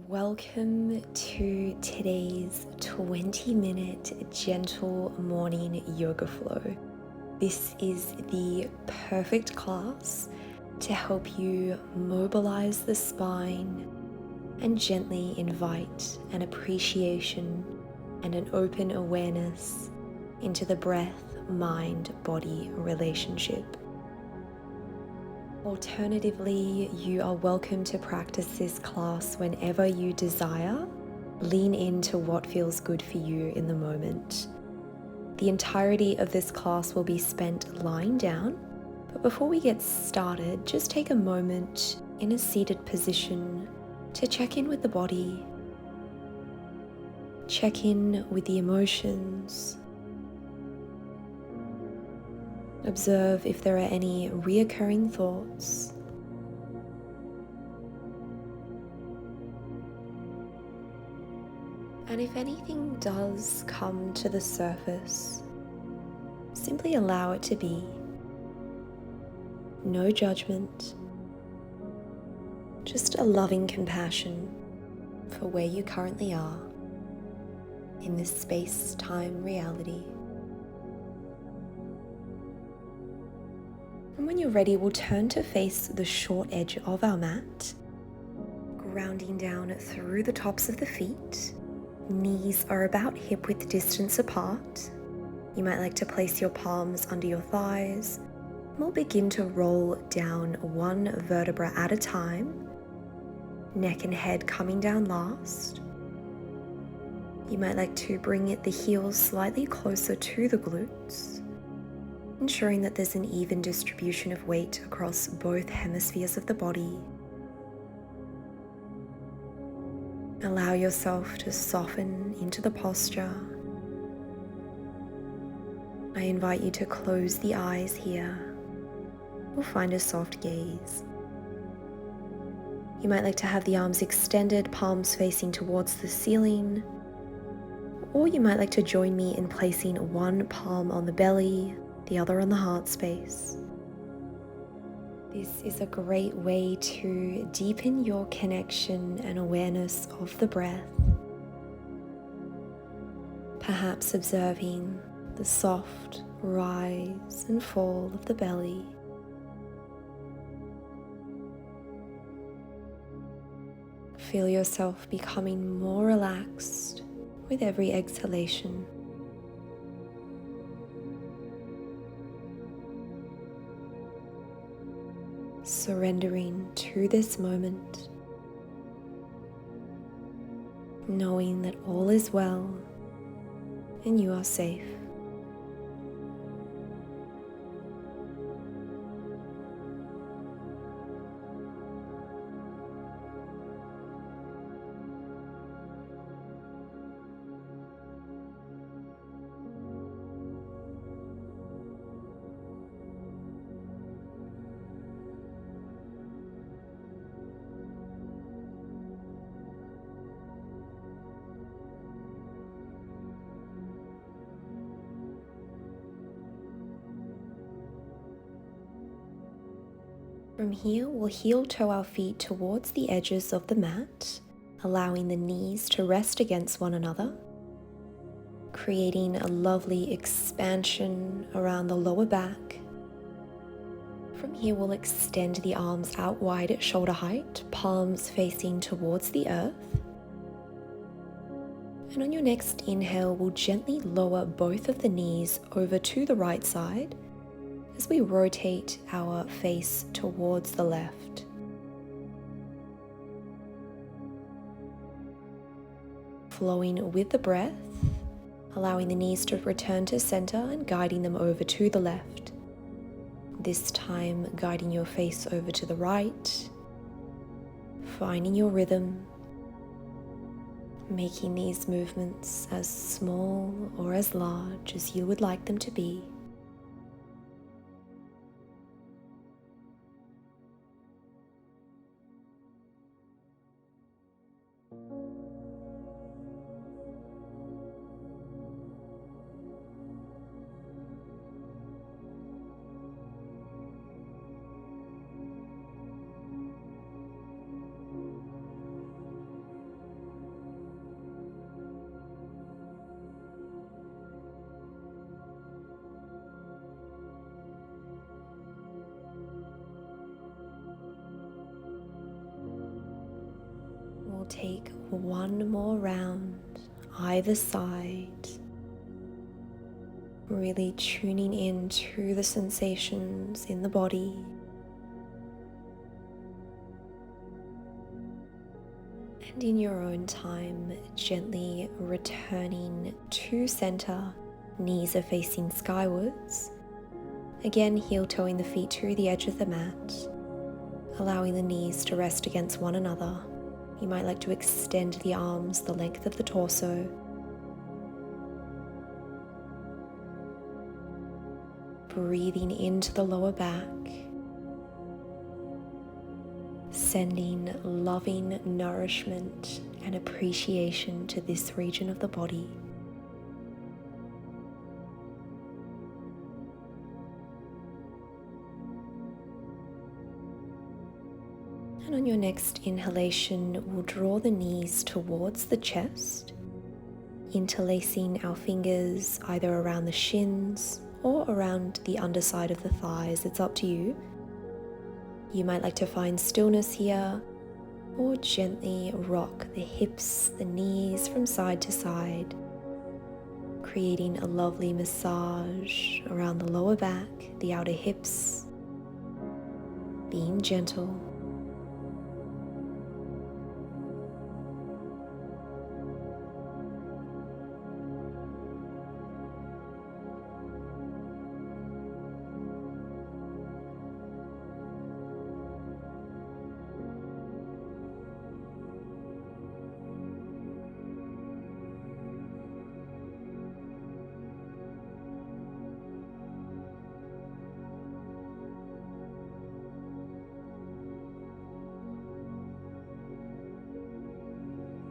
Welcome to today's 20-minute gentle morning yoga flow. This is the perfect class to help you mobilize the spine and gently invite an appreciation and an open awareness into the breath-mind-body relationship. Alternatively, you are welcome to practice this class whenever you desire. Lean into what feels good for you in the moment. The entirety of this class will be spent lying down, but before we get started, just take a moment in a seated position to check in with the body, check in with the emotions. Observe if there are any reoccurring thoughts. And if anything does come to the surface, simply allow it to be. No judgment, just a loving compassion for where you currently are in this space-time reality. And when you're ready, we'll turn to face the short edge of our mat, grounding down through the tops of the feet. Knees are about hip-width distance apart. You might like to place your palms under your thighs. We'll begin to roll down one vertebra at a time, neck and head coming down last. You might like to bring the heels slightly closer to the glutes, ensuring that there's an even distribution of weight across both hemispheres of the body. Allow yourself to soften into the posture. I invite you to close the eyes here or find a soft gaze. You might like to have the arms extended, palms facing towards the ceiling, or you might like to join me in placing one palm on the belly, the other on the heart space. This is a great way to deepen your connection and awareness of the breath. Perhaps observing the soft rise and fall of the belly. Feel yourself becoming more relaxed with every exhalation. Surrendering to this moment, knowing that all is well and you are safe. From here, we'll heel toe our feet towards the edges of the mat, allowing the knees to rest against one another, creating a lovely expansion around the lower back. From here, we'll extend the arms out wide at shoulder height, palms facing towards the earth. And on your next inhale, we'll gently lower both of the knees over to the right side as we rotate our face towards the left. Flowing with the breath, allowing the knees to return to center and guiding them over to the left. This time guiding your face over to the right, finding your rhythm, making these movements as small or as large as you would like them to be. Take one more round, either side, really tuning in to the sensations in the body. And in your own time, gently returning to center, knees are facing skywards. Again, heel-toeing the feet to the edge of the mat, allowing the knees to rest against one another. You might like to extend the arms the length of the torso. Breathing into the lower back, sending loving nourishment and appreciation to this region of the body. And on your next inhalation, we'll draw the knees towards the chest, interlacing our fingers either around the shins or around the underside of the thighs. It's up to you. You might like to find stillness here, or gently rock the hips, the knees from side to side, creating a lovely massage around the lower back, the outer hips, being gentle.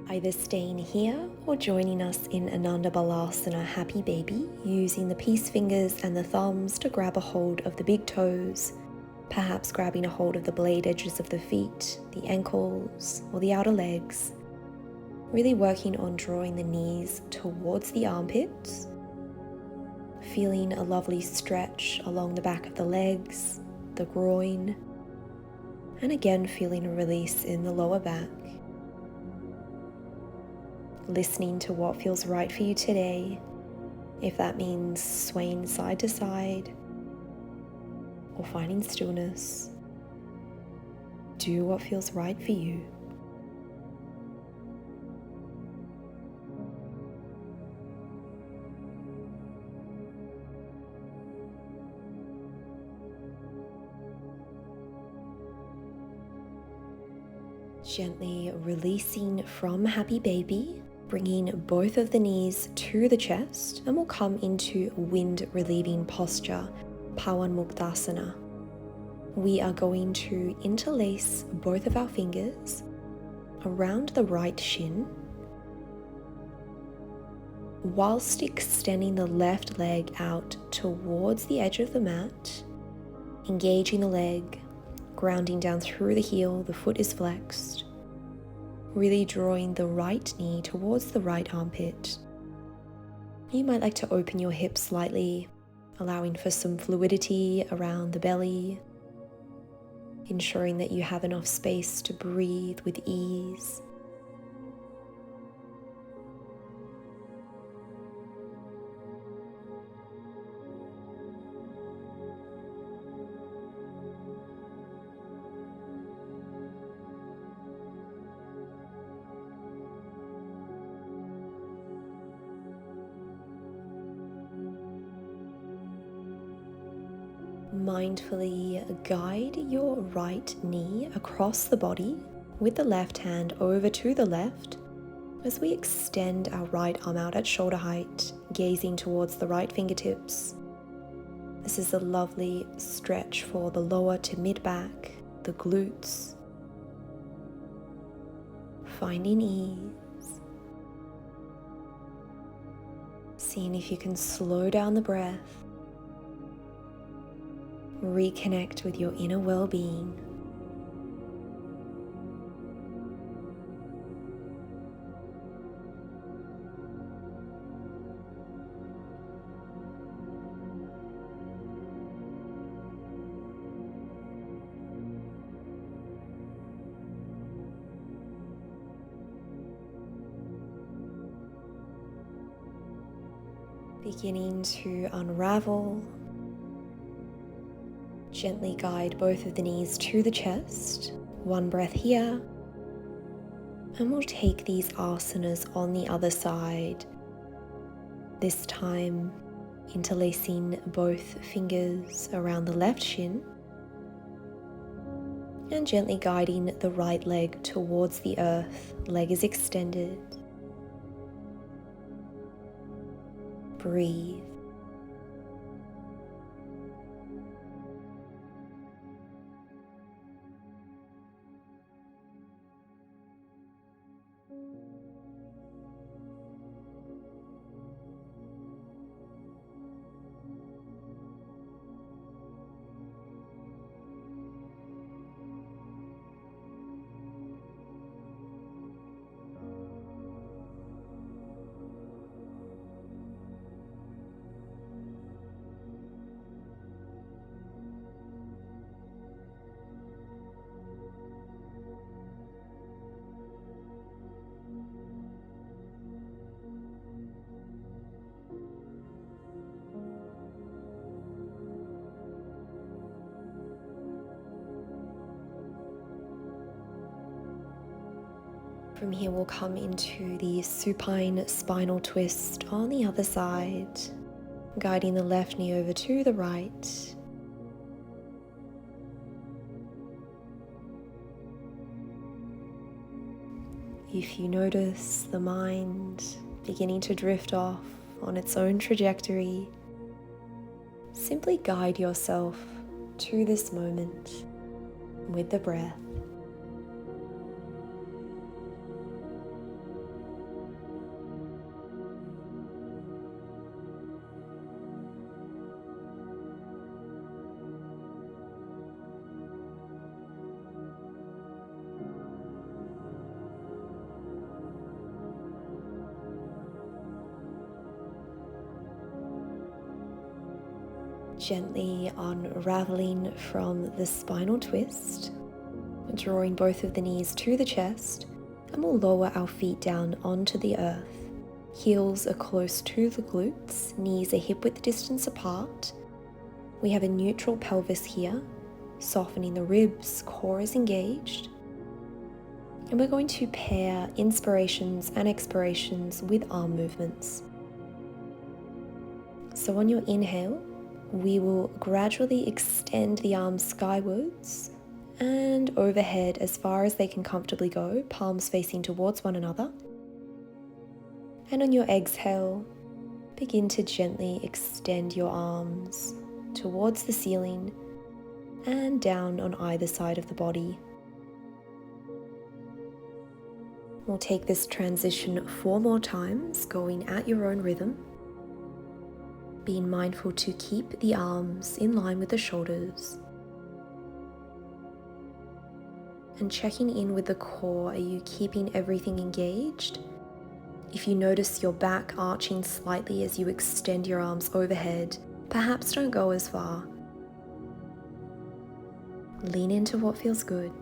Either staying here or joining us in Ananda Balasana, Happy Baby, using the peace fingers and the thumbs to grab a hold of the big toes, perhaps grabbing a hold of the blade edges of the feet, the ankles, or the outer legs. Really working on drawing the knees towards the armpits, feeling a lovely stretch along the back of the legs, the groin, and again feeling a release in the lower back. Listening to what feels right for you today, if that means swaying side to side or finding stillness. Do what feels right for you. Gently releasing from Happy Baby, bringing both of the knees to the chest, and we'll come into wind relieving posture, Pawanmuktasana. We are going to interlace both of our fingers around the right shin, whilst extending the left leg out towards the edge of the mat, engaging the leg, grounding down through the heel, the foot is flexed. Really drawing the right knee towards the right armpit. You might like to open your hips slightly, allowing for some fluidity around the belly, ensuring that you have enough space to breathe with ease. Mindfully guide your right knee across the body with the left hand over to the left as we extend our right arm out at shoulder height, gazing towards the right fingertips. This is a lovely stretch for the lower to mid back, the glutes. Finding ease. Seeing if you can slow down the breath. Reconnect with your inner well-being. Beginning to unravel. Gently guide both of the knees to the chest. One breath here. And we'll take these asanas on the other side. This time, interlacing both fingers around the left shin and gently guiding the right leg towards the earth. Leg is extended. Breathe. From here we'll come into the supine spinal twist on the other side, guiding the left knee over to the right. If you notice the mind beginning to drift off on its own trajectory, simply guide yourself to this moment with the breath. Gently unraveling from the spinal twist, drawing both of the knees to the chest, and we'll lower our feet down onto the earth. Heels are close to the glutes, knees are hip width distance apart. We have a neutral pelvis here, softening the ribs, core is engaged. And we're going to pair inspirations and expirations with arm movements. So on your inhale, we will gradually extend the arms skywards and overhead as far as they can comfortably go, palms facing towards one another. And on your exhale, begin to gently extend your arms towards the ceiling and down on either side of the body. We'll take this transition 4 more times, going at your own rhythm. Being mindful to keep the arms in line with the shoulders. And checking in with the core, are you keeping everything engaged? If you notice your back arching slightly as you extend your arms overhead, perhaps don't go as far. Lean into what feels good.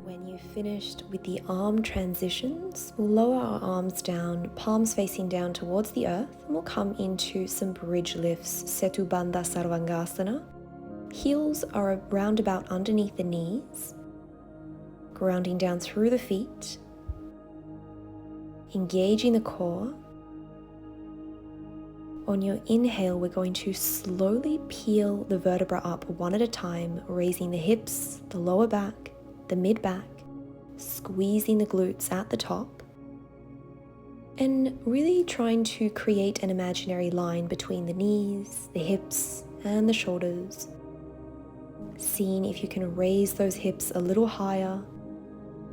When you've finished with the arm transitions, we'll lower our arms down, palms facing down towards the earth, and we'll come into some bridge lifts, Setu Bandha Sarvangasana. Heels are round about underneath the knees, grounding down through the feet, engaging the core. On your inhale, we're going to slowly peel the vertebra up one at a time, raising the hips, the lower back, the mid-back, squeezing the glutes at the top, And really trying to create an imaginary line between the knees, the hips, and the shoulders. Seeing if you can raise those hips a little higher,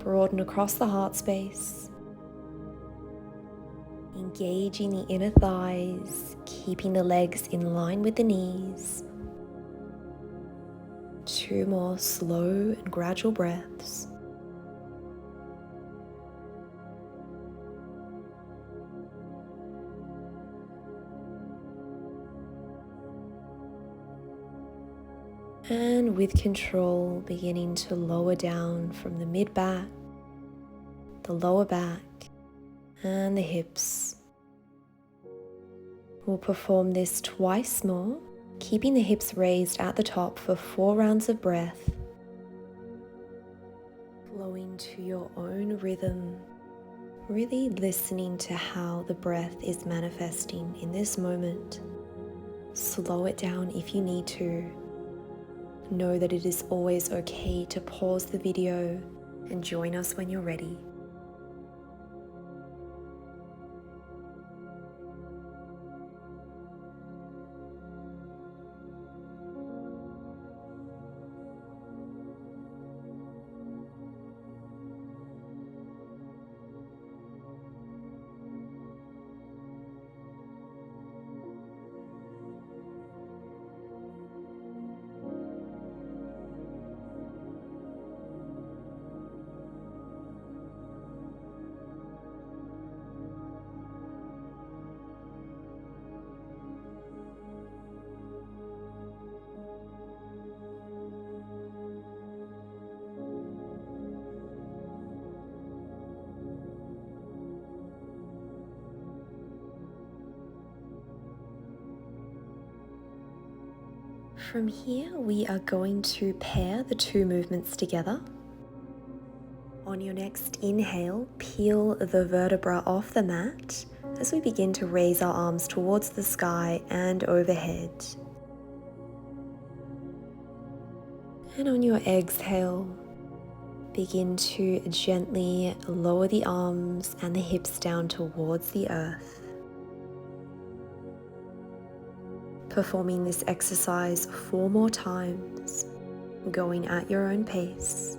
broaden across the heart space. Engaging the inner thighs, keeping the legs in line with the knees. 2 more slow and gradual breaths. And with control, beginning to lower down from the mid-back, the lower back, and the hips. We'll perform this twice more, keeping the hips raised at the top for 4 rounds of breath, flowing to your own rhythm, really listening to how the breath is manifesting in this moment. Slow it down if you need to. Know that it is always okay to pause the video and join us when you're ready. From here, we are going to pair the 2 movements together. On your next inhale, peel the vertebra off the mat as we begin to raise our arms towards the sky and overhead. And on your exhale, begin to gently lower the arms and the hips down towards the earth. Performing this exercise 4 more times, going at your own pace,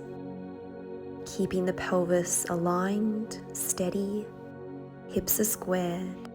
keeping the pelvis aligned, steady, hips are squared.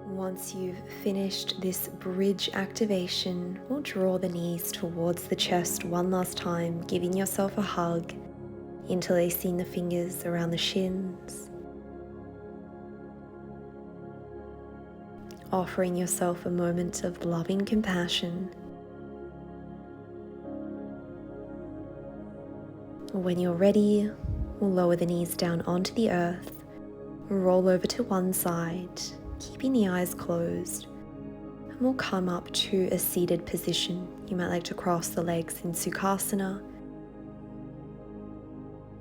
Once you've finished this bridge activation, we'll draw the knees towards the chest one last time, giving yourself a hug, interlacing the fingers around the shins, offering yourself a moment of loving compassion. When you're ready, we'll lower the knees down onto the earth, roll over to one side, keeping the eyes closed, and we'll come up to a seated position. You might like to cross the legs in Sukhasana.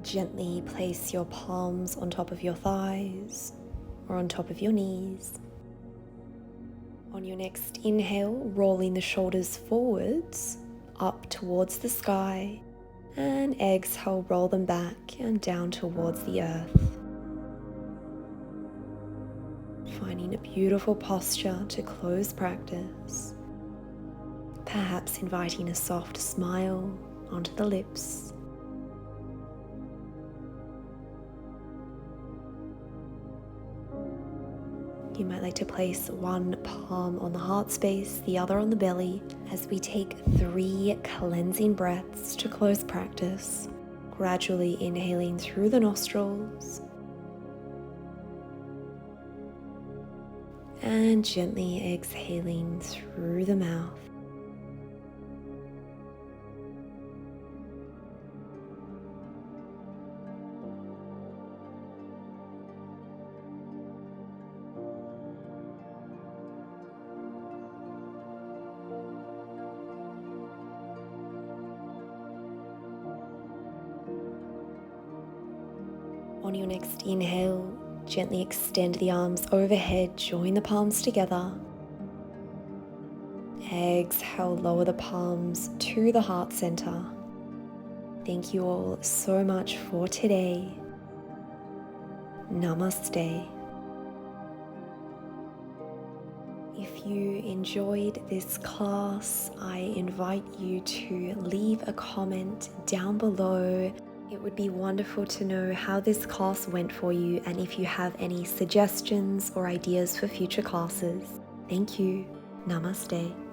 Gently place your palms on top of your thighs or on top of your knees. On your next inhale, rolling the shoulders forwards, up towards the sky, and exhale, roll them back and down towards the earth. Finding a beautiful posture to close practice. Perhaps inviting a soft smile onto the lips. You might like to place one palm on the heart space, the other on the belly, as we take 3 cleansing breaths to close practice, gradually inhaling through the nostrils and gently exhaling through the mouth. On your next inhale, gently extend the arms overhead, join the palms together. Exhale, lower the palms to the heart center. Thank you all so much for today. Namaste. If you enjoyed this class, I invite you to leave a comment down below. It would be wonderful to know how this class went for you and if you have any suggestions or ideas for future classes. Thank you. Namaste.